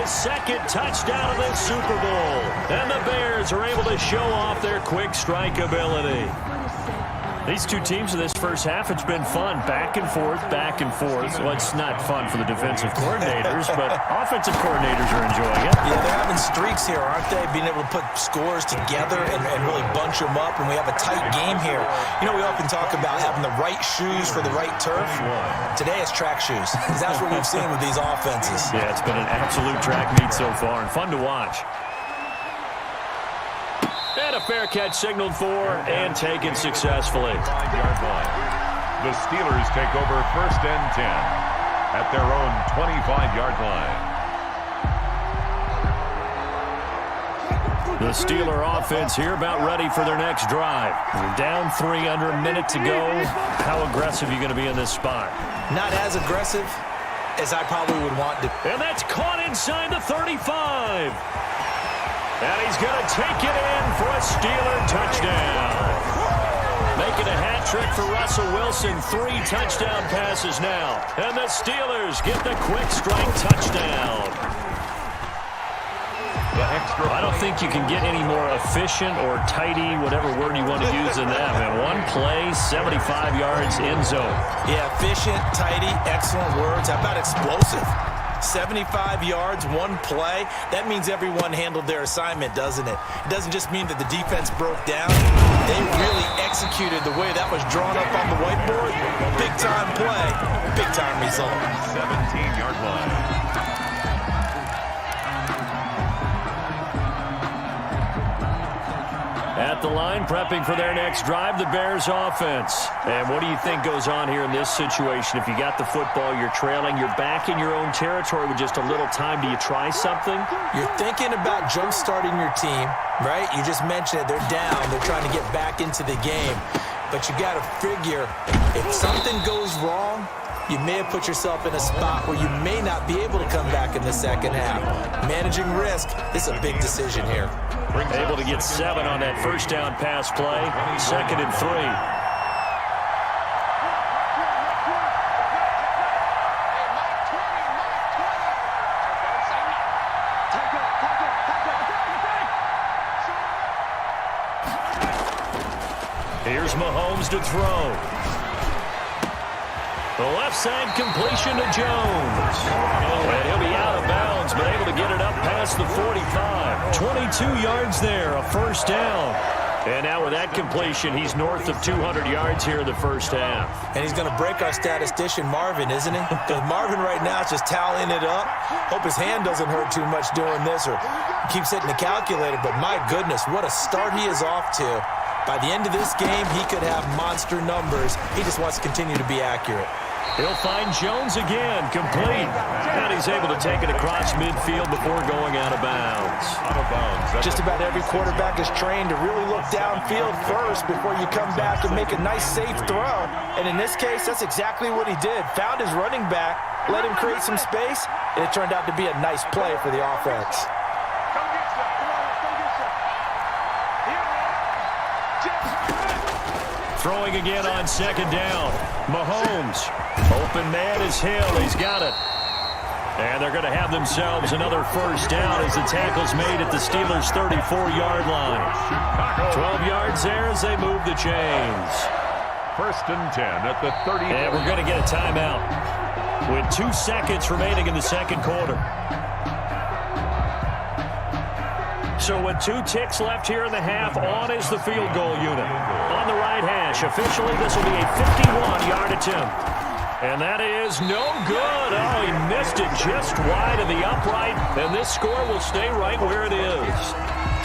his second touchdown of the Super Bowl. And the Bears are able to show off their quick strike ability. These two teams in this first half, it's been fun. Back and forth, back and forth. Well, it's not fun for the defensive coordinators, but offensive coordinators are enjoying it. Yeah, they're having streaks here, aren't they? Being able to put scores together and really bunch them up, and we have a tight game here. You know, we often talk about having the right shoes for the right turf. Today it's track shoes, because that's what we've seen with these offenses. Yeah, it's been an absolute track meet so far, and fun to watch. And a fair catch signaled for and taken successfully. 5-yard line. The Steelers take over 1st and 10 at their own 25-yard line. The Steeler offense here about ready for their next drive. They're down 3 under a minute to go. How aggressive are you going to be in this spot? Not as aggressive as I probably would want to. And that's caught inside the 35. And he's going to take it in for a Steeler touchdown. Making a hat trick for Russell Wilson. 3 touchdown passes now. And the Steelers get the quick strike touchdown. I don't think you can get any more efficient or tidy, whatever word you want to use in that. Man, one play, 75 yards, end zone. Yeah, efficient, tidy, excellent words. How about explosive? 75 yards, one play. That means everyone handled their assignment, doesn't it? It doesn't just mean that the defense broke down. They really executed the way that was drawn up on the whiteboard. Big-time play, big-time result. 17-yard line. At the line, prepping for their next drive, the Bears offense. And what do you think goes on here in this situation? If you got the football, you're trailing, you're back in your own territory with just a little time. Do you try something? You're thinking about jump-starting your team, right? You just mentioned it. They're down. They're trying to get back into the game. But you got to figure, if something goes wrong, you may have put yourself in a spot where you may not be able to come back in the second half. Managing risk, this is a big decision here. Able to get 7 on that first down pass play. 2nd and 3. Here's Mahomes to throw. The left side completion to Jones. And he'll be out of bounds, but able to get it up past the 45. 22 yards there, a first down. And now with that completion, he's north of 200 yards here in the first half. And he's going to break our statistician Marvin, isn't he? Because Marvin right now is just tallying it up. Hope his hand doesn't hurt too much doing this or keeps hitting the calculator. But my goodness, what a start he is off to. By the end of this game, he could have monster numbers. He just wants to continue to be accurate. He'll find Jones again, complete. And he's able to take it across midfield before going out of bounds. Just about every quarterback is trained to really look downfield first before you come back and make a nice, safe throw. And in this case, that's exactly what he did. Found his running back, let him create some space, and it turned out to be a nice play for the offense. Throwing again on 2nd down. Mahomes. Open man is Hill. He's got it. And they're going to have themselves another first down as the tackle's made at the Steelers' 34-yard line. 12 yards there as they move the chains. 1st and 10 at the 30. And we're going to get a timeout with 2 seconds remaining in the second quarter. So with 2 ticks left here in the half, on is the field goal unit. On the right hash, officially this will be a 51-yard attempt. And that is no good. Oh, he missed it just wide of the upright, and this score will stay right where it is.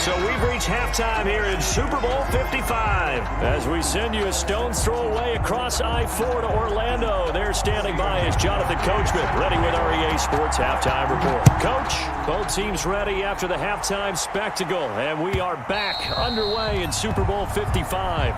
So we've reached halftime here in Super Bowl 55 as we send you a stone's throw away across I-4 to Orlando. There standing by is Jonathan Coachman, ready with our EA Sports Halftime Report. Coach, both teams ready after the halftime spectacle, and we are back underway in Super Bowl 55.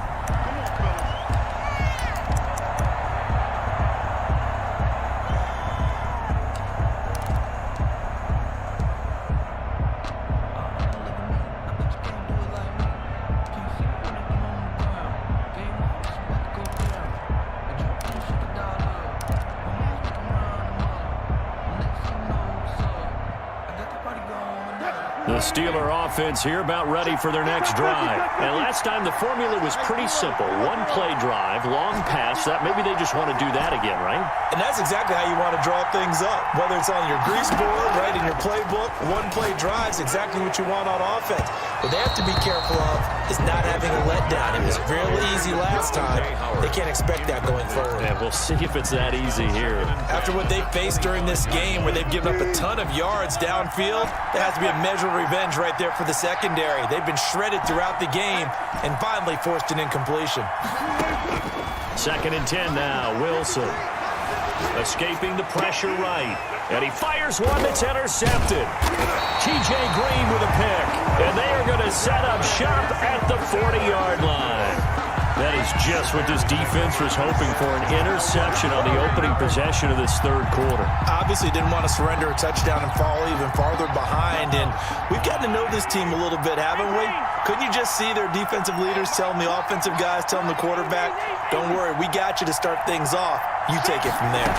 The Steeler offense here about ready for their next drive. And last time the formula was pretty simple. One play drive, long pass. That maybe they just want to do that again, right? And that's exactly how you want to draw things up. Whether it's on your grease board, right, in your playbook, one play drives exactly what you want on offense. What they have to be careful of is not having a letdown. It was real easy last time. They can't expect that going forward. Yeah, we'll see if it's that easy here. After what they faced during this game where they've given up a ton of yards downfield, there has to be a measure of revenge right there for the secondary. They've been shredded throughout the game and finally forced an incompletion. 2nd and 10 now. Wilson escaping the pressure right. And he fires one that's intercepted. T.J. Green with a pick. And they are going to set up shop at the 40-yard line. That is just what this defense was hoping for, an interception on the opening possession of this third quarter. Obviously didn't want to surrender a touchdown and fall even farther behind. And we've gotten to know this team a little bit, haven't we? Couldn't you just see their defensive leaders telling the offensive guys, telling the quarterback, don't worry, we got you to start things off. You take it from there.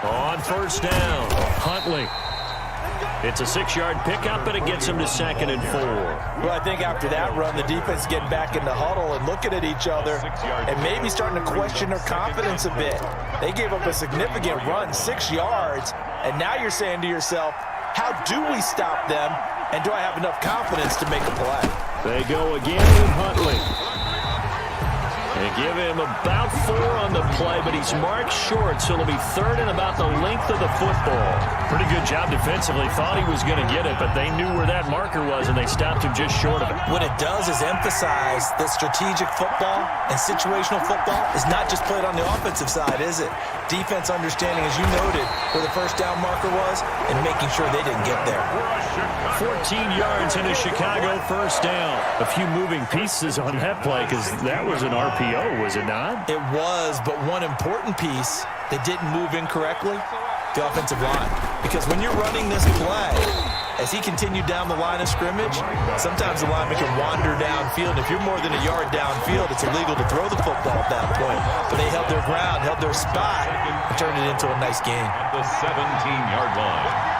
On 1st down, Huntley. It's a 6-yard pickup, and it gets him to 2nd and 4. Well, I think after that run, the defense getting back in the huddle and looking at each other and maybe starting to question their confidence a bit. They gave up a significant run, 6 yards, and now you're saying to yourself, how do we stop them, and do I have enough confidence to make a play? They go again with Huntley. They give him about 4 on the play, but he's marked short, so it'll be 3rd and about the length of the football. Pretty good job defensively. Thought he was going to get it, but they knew where that marker was, and they stopped him just short of it. What it does is emphasize that strategic football and situational football is not just played on the offensive side, is it? Defense understanding, as you noted, where the 1st down marker was and making sure they didn't get there. 14 yards into Chicago, 1st down. A few moving pieces on that play because that was an RPO, was it not? It was, but one important piece that didn't move incorrectly, the offensive line. Because when you're running this play, as he continued down the line of scrimmage, sometimes the lineman can wander downfield. If you're more than a yard downfield, it's illegal to throw the football at that point. But they held their ground, held their spot, and turned it into a nice game. At the 17-yard line.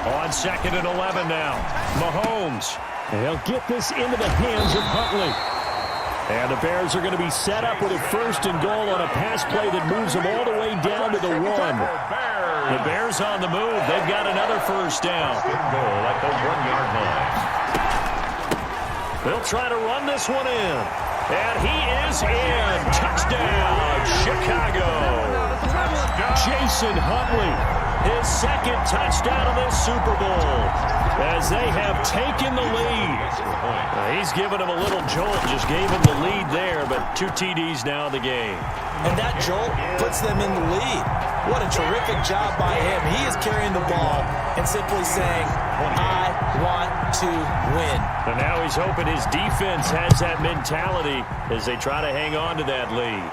On 2nd and 11 now. Mahomes. They'll get this into the hands of Huntley. And the Bears are going to be set up with a 1st and goal on a pass play that moves them all the way down to the 1. The Bears on the move. They've got another 1st down. Goal at the 1-yard line. They'll try to run this one in. And he is in. Touchdown, Chicago. Jason Huntley. His 2nd touchdown of this Super Bowl as they have taken the lead. He's given him a little jolt, just gave him the lead there, but 2 TDs now in the game. And that jolt puts them in the lead. What a terrific job by him. He is carrying the ball and simply saying, I want to win. And now he's hoping his defense has that mentality as they try to hang on to that lead.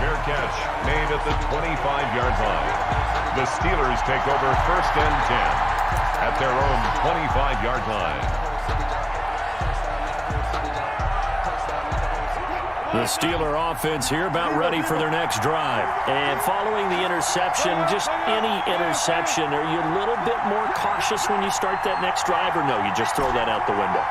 Fair catch made at the 25-yard line. The Steelers take over 1st and 10 at their own 25-yard line. The Steeler offense here about ready for their next drive. And following the interception, just any interception, are you a little bit more cautious when you start that next drive, or no, you just throw that out the window?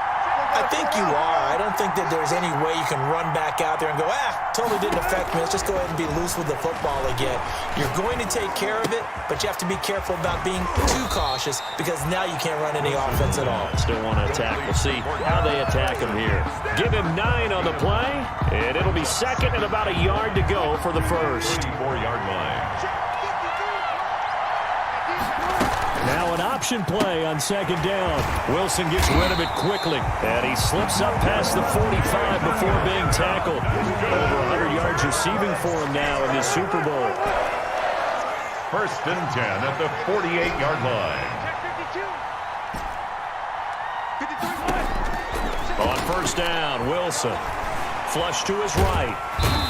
I think you are. I don't think that there's any way you can run back out there and go, totally didn't affect me. Let's just go ahead and be loose with the football again. You're going to take care of it, but you have to be careful about being too cautious because now you can't run any offense at all. Still want to attack. We'll see how they attack him here. Give him 9 on the play, and it'll be 2nd and about a yard to go for the 1st. 34-yard line. Now an option play on 2nd down. Wilson gets rid of it quickly. And he slips up past the 45 before being tackled. Over 100 yards receiving for him now in this Super Bowl. 1st and 10 at the 48-yard line. On 1st down, Wilson. Flush to his right.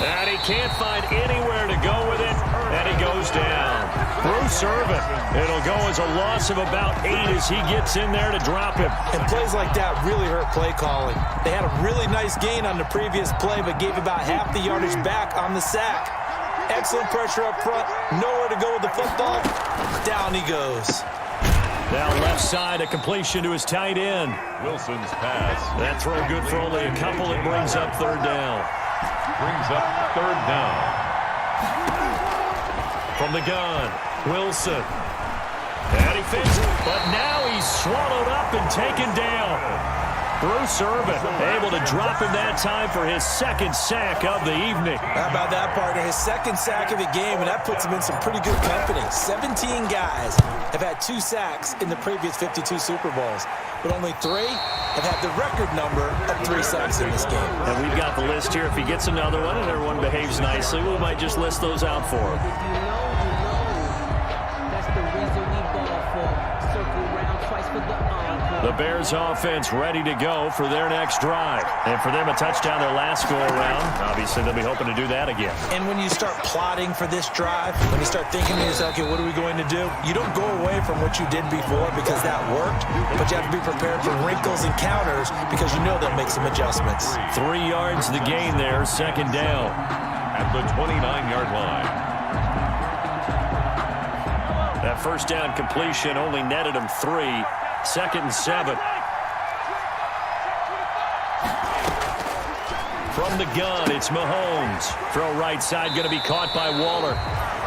And he can't find anywhere to go with it. And he goes down. Bruce Irvin. It'll go as a loss of about 8 as he gets in there to drop him. And plays like that really hurt play calling. They had a really nice gain on the previous play, but gave about half the yardage back on the sack. Excellent pressure up front. Nowhere to go with the football. Down he goes. Now left side, a completion to his tight end. Wilson's pass. That throw good for only a couple. It brings up third down. Brings up third down. From the gun, Wilson. And he fakes it, but now he's swallowed up and taken down. Bruce Irvin able to drop him that time for his second sack of the evening. How about that, partner? His second sack of the game, and that puts him in some pretty good company. 17 guys have had 2 sacks in the previous 52 Super Bowls, but only 3 have had the record number of 3 sacks in this game. And we've got the list here. If he gets another one and everyone behaves nicely, we might just list those out for him. That's the reason we ball for. Circle round twice for the encore. The Bears offense ready to go for their next drive. And for them, a touchdown their last go-around. Obviously, they'll be hoping to do that again. And when you start plotting for this drive, when you start thinking to yourself, okay, what are we going to do? You don't go away from what you did before because that worked, but you have to be prepared for wrinkles and counters because you know they'll make some adjustments. 3 yards the gain there, second down. At the 29-yard line. That first down completion only netted him 3. Second and 7. From the gun, it's Mahomes. Throw right side, going to be caught by Waller.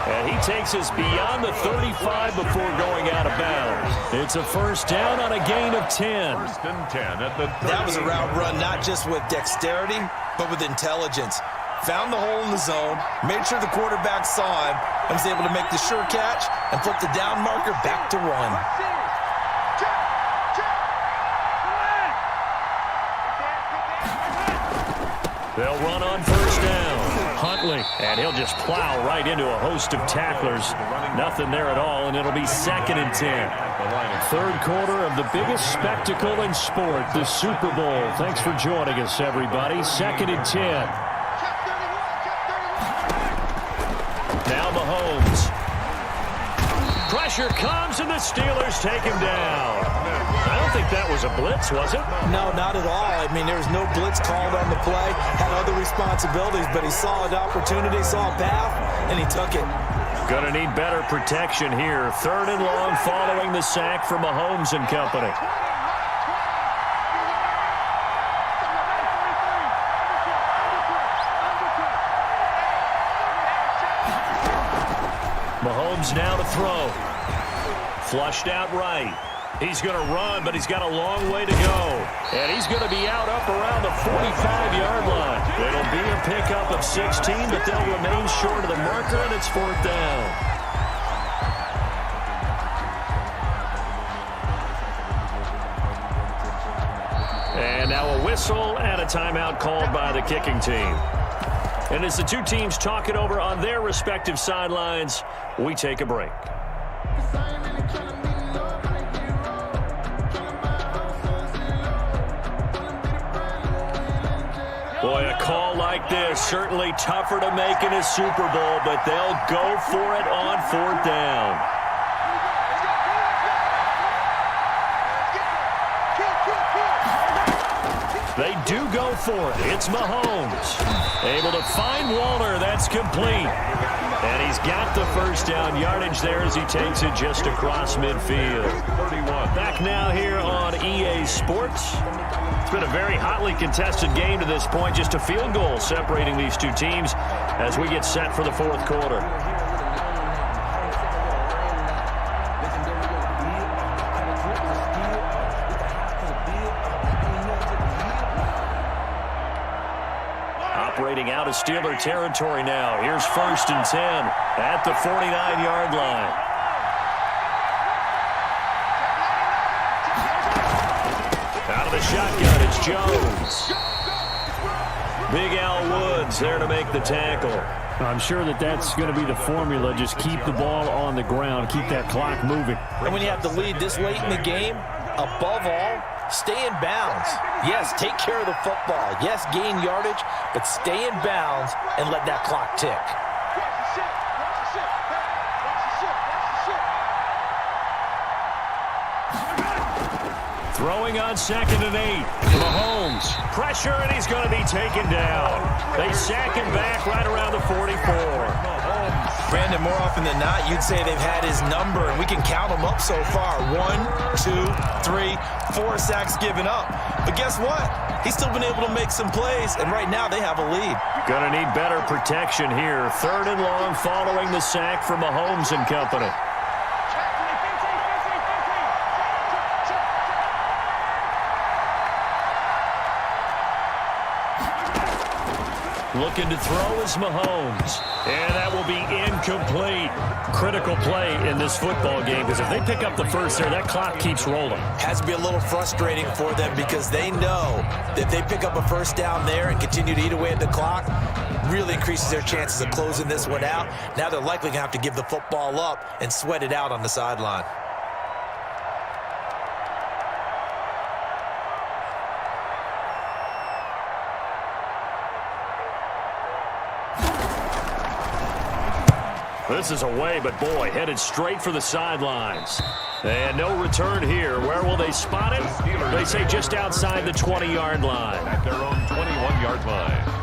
And he takes us beyond the 35 before going out of bounds. It's a first down on a gain of 10. First and 10 at the 30. That was a route run not just with dexterity, but with intelligence. Found the hole in the zone, made sure the quarterback saw him, and was able to make the sure catch and flip the down marker back to 1. They'll run on first down. Huntley, and he'll just plow right into a host of tacklers. Nothing there at all, and it'll be second and 10. Third quarter of the biggest spectacle in sport, the Super Bowl. Thanks for joining us, everybody. Second and 10. Now Mahomes. Pressure comes, and the Steelers take him down. I don't think that was a blitz, was it? No, not at all. I mean, there was no blitz called on the play. Had other responsibilities, but he saw an opportunity, saw a path, and he took it. Gonna need better protection here. Third and long following the sack from Mahomes and company. Mahomes now to throw. Flushed out right. He's going to run, but he's got a long way to go. And he's going to be out up around the 45-yard line. It'll be a pickup of 16, but they'll remain short of the marker, and it's fourth down. And now a whistle and a timeout called by the kicking team. And as the two teams talk it over on their respective sidelines, we take a break. Boy, a call like this, certainly tougher to make in a Super Bowl, but they'll go for it on fourth down. They do go for it. It's Mahomes. Able to find Waller. That's complete. And he's got the first down yardage there as he takes it just across midfield. 31. Back now here on EA Sports. It's been a very hotly contested game to this point. Just a field goal separating these two teams as we get set for the fourth quarter. Operating out of Steeler territory now. Here's first and 10 at the 49-yard line. Out of the shotgun, it's Jones. Big Al Woods there to make the tackle. I'm sure that's going to be the formula. Just keep the ball on the ground. Keep that clock moving. And when you have the lead this late in the game, above all, stay in bounds. Yes, take care of the football. Yes, gain yardage, but stay in bounds and let that clock tick. Throwing on 2nd and 8. Mahomes. Pressure, and he's going to be taken down. They sack him back right around the 44. Brandon, more often than not, you'd say they've had his number, and we can count them up so far. 1, 2, 3, 4 sacks given up. But guess what? He's still been able to make some plays, and right now they have a lead. Going to need better protection here. 3rd and long following the sack from Mahomes and company. Looking to throw is Mahomes. And that will be incomplete. Critical play in this football game, because if they pick up the first there, that clock keeps rolling. Has to be a little frustrating for them because they know that if they pick up a first down there and continue to eat away at the clock, really increases their chances of closing this one out. Now they're likely going to have to give the football up and sweat it out on the sideline. This is away, but boy, headed straight for the sidelines. And no return here. Where will they spot it? They say just outside the 20-yard line. At their own 21-yard line.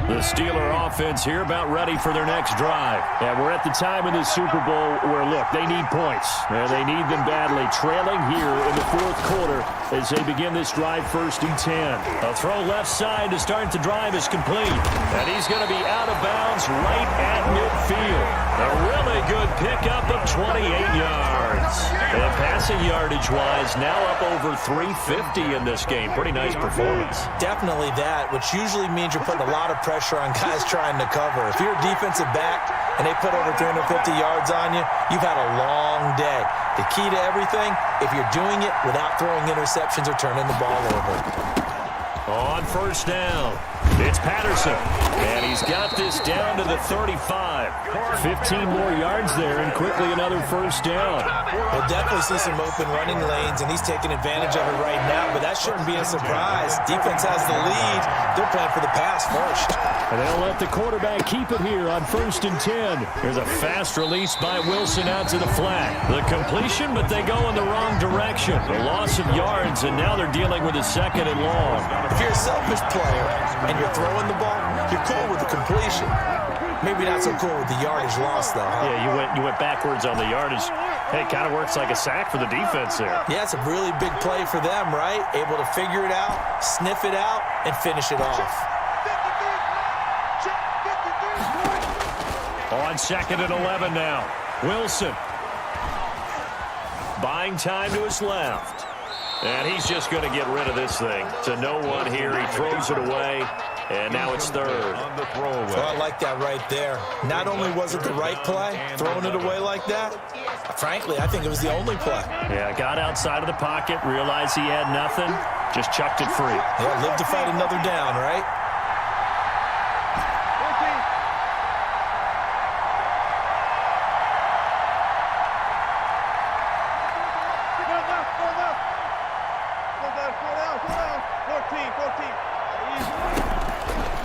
The Steeler offense here about ready for their next drive. And we're at the time in the Super Bowl where, look, they need points. And they need them badly. Trailing here in the 4th quarter as they begin this drive 1st and 10. A throw left side to start the drive is complete. And he's going to be out of bounds right at midfield. A really good pickup of 28 yards. And passing yardage-wise, now up over 350 in this game. Pretty nice performance. Definitely that, which usually means you're putting a lot of pressure on guys trying to cover. If you're a defensive back and they put over 350 yards on you, you've had a long day. The key to everything, if you're doing it without throwing interceptions or turning the ball over. On 1st down, it's Patterson, and he's got this down to the 35. 15 more yards there, and quickly another 1st down. We'll definitely see some open running lanes, and he's taking advantage of it right now, but that shouldn't be a surprise. Defense has the lead. They're playing for the pass first. And they'll let the quarterback keep it here on 1st and 10. There's a fast release by Wilson out to the flat. The completion, but they go in the wrong direction. The loss of yards, and now they're dealing with a 2nd and long. If you're a selfish player and you're throwing the ball, you're cool with the completion. Maybe not so cool with the yardage loss, though. Huh? Yeah, you went backwards on the yardage. Hey, it kind of works like a sack for the defense there. Yeah, it's a really big play for them, right? Able to figure it out, sniff it out, and finish it off. On 2nd and 11 now. Wilson. Buying time to his left. And he's just going to get rid of this thing. To no one here. He throws it away. And now it's 3rd. On the throwaway. So I like that right there. Not only was it the right play, throwing it away like that, frankly, I think it was the only play. Yeah, got outside of the pocket, realized he had nothing, just chucked it free. Yeah, live to fight another down, right?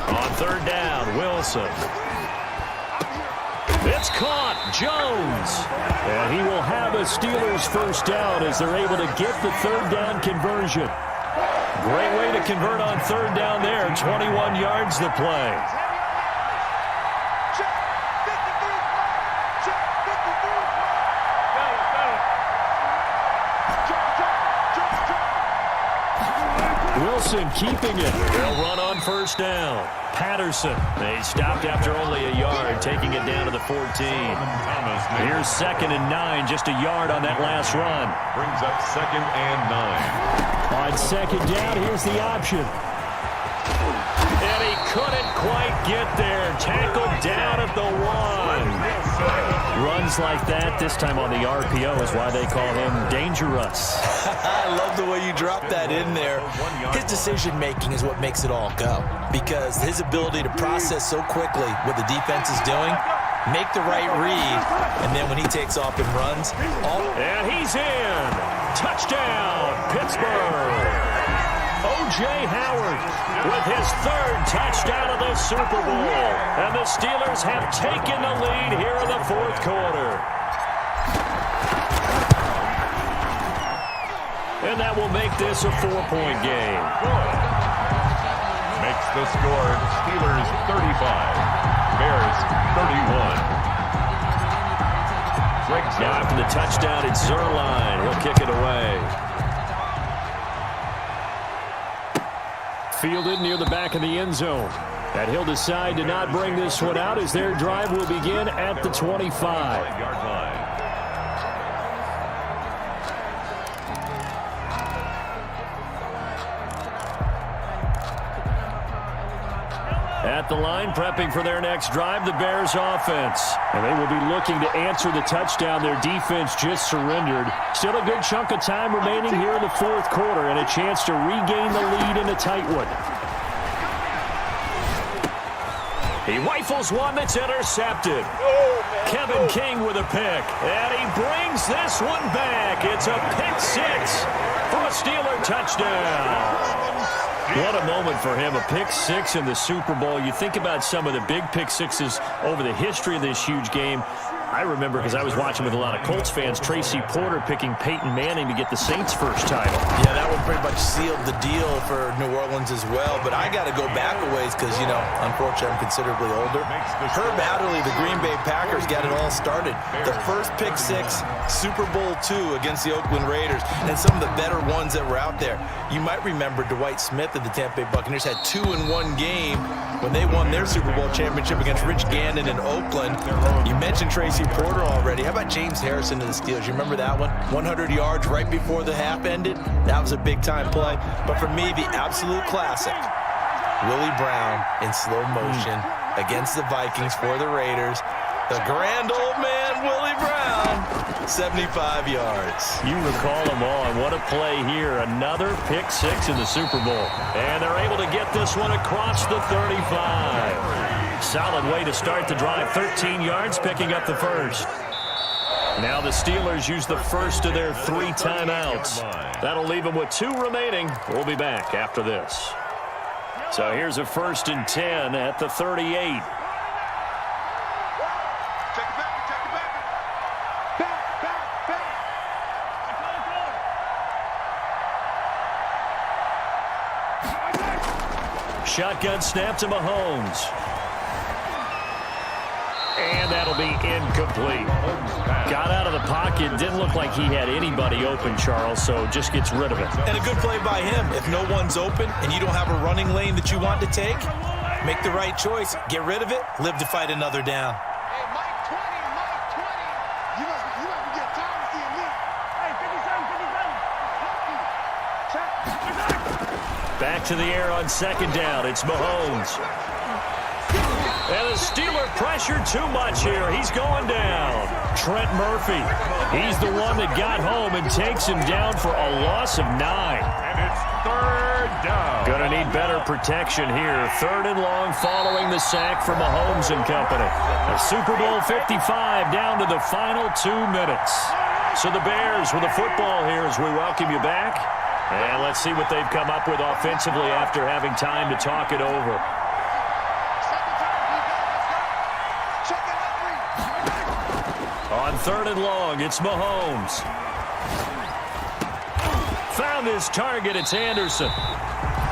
On 3rd down, Wilson. It's caught, Jones. And he will have a Steelers 1st down as they're able to get the 3rd down conversion. Great way to convert on 3rd down there. 21 yards the play. Wilson keeping it. They'll run on 1st down. Patterson. They stopped after only a yard, taking it down to the 14. Here's 2nd and 9, just a yard on that last run. Brings up 2nd and 9. On 2nd down, here's the option. And he couldn't quite get there. Tackled down at the 1. Runs like that, this time on the RPO, is why they call him dangerous. I love the way you dropped that in there. His decision-making is what makes it all go, because his ability to process so quickly what the defense is doing, make the right read, and then when he takes off and runs. And he's in. Touchdown, Pittsburgh. O.J. Howard with his 3rd touchdown of the Super Bowl. And the Steelers have taken the lead here in the 4th quarter. and that will make this a 4-point game. Makes the score Steelers 35, Bears 31. After the touchdown, it's Zerline. He'll kick it away. Fielded near the back of the end zone. And he'll decide to not bring this one out as their drive will begin at the 25-yard line. At the line, prepping for their next drive, the Bears offense. And they will be looking to answer the touchdown their defense just surrendered. Still a good chunk of time remaining here in the fourth quarter and a chance to regain the lead in a tight one. He rifles one that's intercepted. Kevin King with a pick. And he brings this one back. It's a pick six for a Steeler touchdown. What a moment for him, a pick six in the Super Bowl. You think about some of the big pick sixes over the history of this huge game. I remember, because I was watching with a lot of Colts fans, Tracy Porter picking Peyton Manning to get the Saints' first title. Yeah, that one pretty much sealed the deal for New Orleans as well. But I got to go back a ways because, you know, unfortunately I'm considerably older. Herb Adderley, the Green Bay Packers, got it all started. The first pick six, Super Bowl II against the Oakland Raiders, and some of the better ones that were out there. You might remember Dwight Smith of the Tampa Bay Buccaneers had 2 in one game when they won their Super Bowl championship against Rich Gannon in Oakland. You mentioned Tracy Porter already. How about James Harrison to the Steelers? You remember that one? 100 yards right before the half ended. That was a big-time play. But for me, the absolute classic, Willie Brown in slow motion against the Vikings for the Raiders. The grand old man, Willie Brown, 75 yards. You recall them all, and what a play here. Another pick six in the Super Bowl. And they're able to get this one across the 35. Solid way to start the drive. 13 yards, picking up the first. Now the Steelers use the first of their 3 timeouts. That'll leave them with 2 remaining. We'll be back after this. So here's a 1st and 10 at the 38. Shotgun snap to Mahomes. And that'll be incomplete. Got out of the pocket. Didn't look like he had anybody open, Charles, so just gets rid of it. And a good play by him. If no one's open and you don't have a running lane that you want to take, make the right choice. Get rid of it. Live to fight another down. Hey, Mike 20, Mike 20. You must get tired of seeing me. Hey, 57, 57. Back to the air on 2nd down. It's Mahomes. And the Steeler pressure too much here. He's going down. Trent Murphy. He's the one that got home and takes him down for a loss of 9. And it's 3rd down. Gonna need better protection here. 3rd and long following the sack from Mahomes and company. A Super Bowl 55 down to the final 2 minutes. So the Bears with the football here as we welcome you back. And let's see what they've come up with offensively after having time to talk it over. On 3rd and long, it's Mahomes. Found his target, it's Anderson.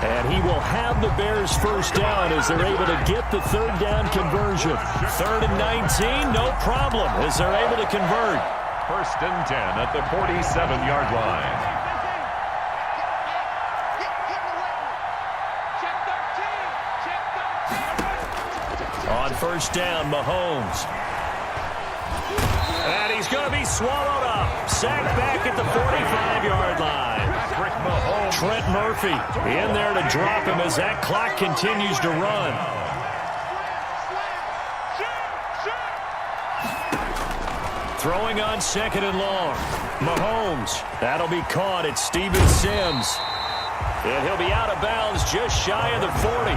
And he will have the Bears first down as they're able to get the 3rd down conversion. 3rd and 19, no problem as they're able to convert. 1st and 10 at the 47-yard line. On 1st down, Mahomes. And he's going to be swallowed up. Sacked back at the 45-yard line. Trent Murphy in there to drop him as that clock continues to run. Throwing on 2nd and long. Mahomes. That'll be caught at Steven Sims. And he'll be out of bounds just shy of the 40.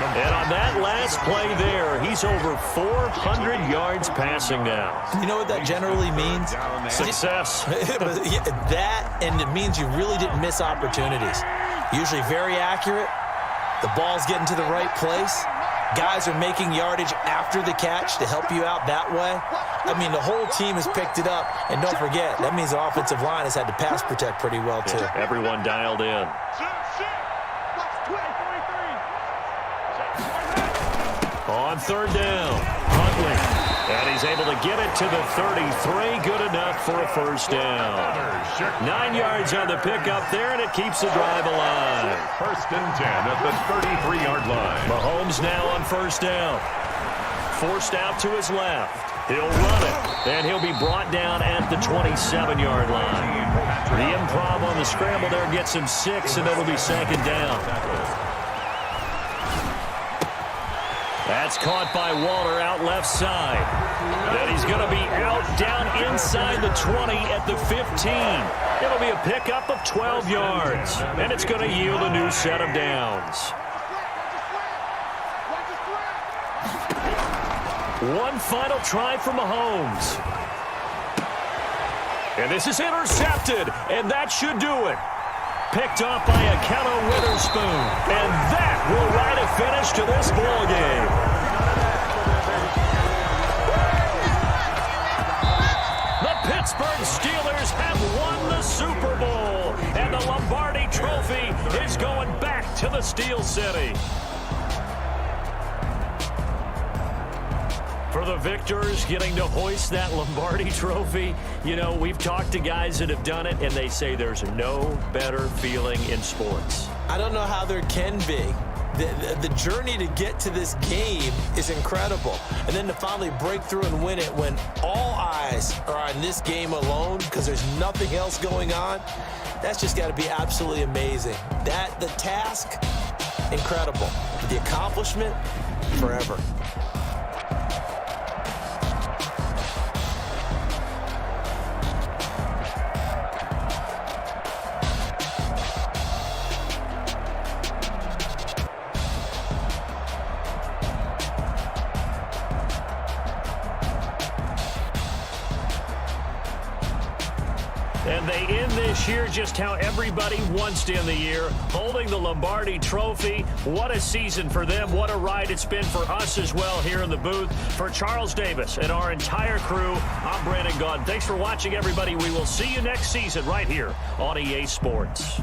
And on that last play there, he's over 400 yards passing now. You know what that generally means? Success. That, and it means you really didn't miss opportunities. Usually very accurate. The ball's getting to the right place. guys are making yardage after the catch to help you out that way. I mean, the whole team has picked it up. And don't forget, that means the offensive line has had to pass protect pretty well, too. Yeah, everyone dialed in. On third down, Huntley. And he's able to get it to the 33. Good enough for a first down. 9 yards on the pickup there, and it keeps the drive alive. First and 10 at the 33-yard line. Mahomes now on first down. Forced out to his left. He'll run it, and he'll be brought down at the 27-yard line. The improv on the scramble there gets him 6, and it'll be second down. That's caught by Waller out left side. Then he's going to be out down inside the 20 at the 15. It'll be a pickup of 12 yards, and it's going to yield a new set of downs. One final try for Mahomes. And this is intercepted, and that should do it. Picked off by Akello Witherspoon. And that will write a finish to this ball game. The Pittsburgh Steelers have won the Super Bowl. And the Lombardi Trophy is going back to the Steel City. For the victors getting to hoist that Lombardi Trophy, you know, we've talked to guys that have done it, and they say there's no better feeling in sports. I don't know how there can be. The journey to get to this game is incredible. And then to finally break through and win it when all eyes are on this game alone because there's nothing else going on, that's just got to be absolutely amazing. The task, incredible. The accomplishment, forever. And they end this year just how everybody wants to end the year, holding the Lombardi Trophy. What a season for them. What a ride it's been for us as well here in the booth. For Charles Davis and our entire crew, I'm Brandon Gaudin. Thanks for watching, everybody. We will see you next season right here on EA Sports.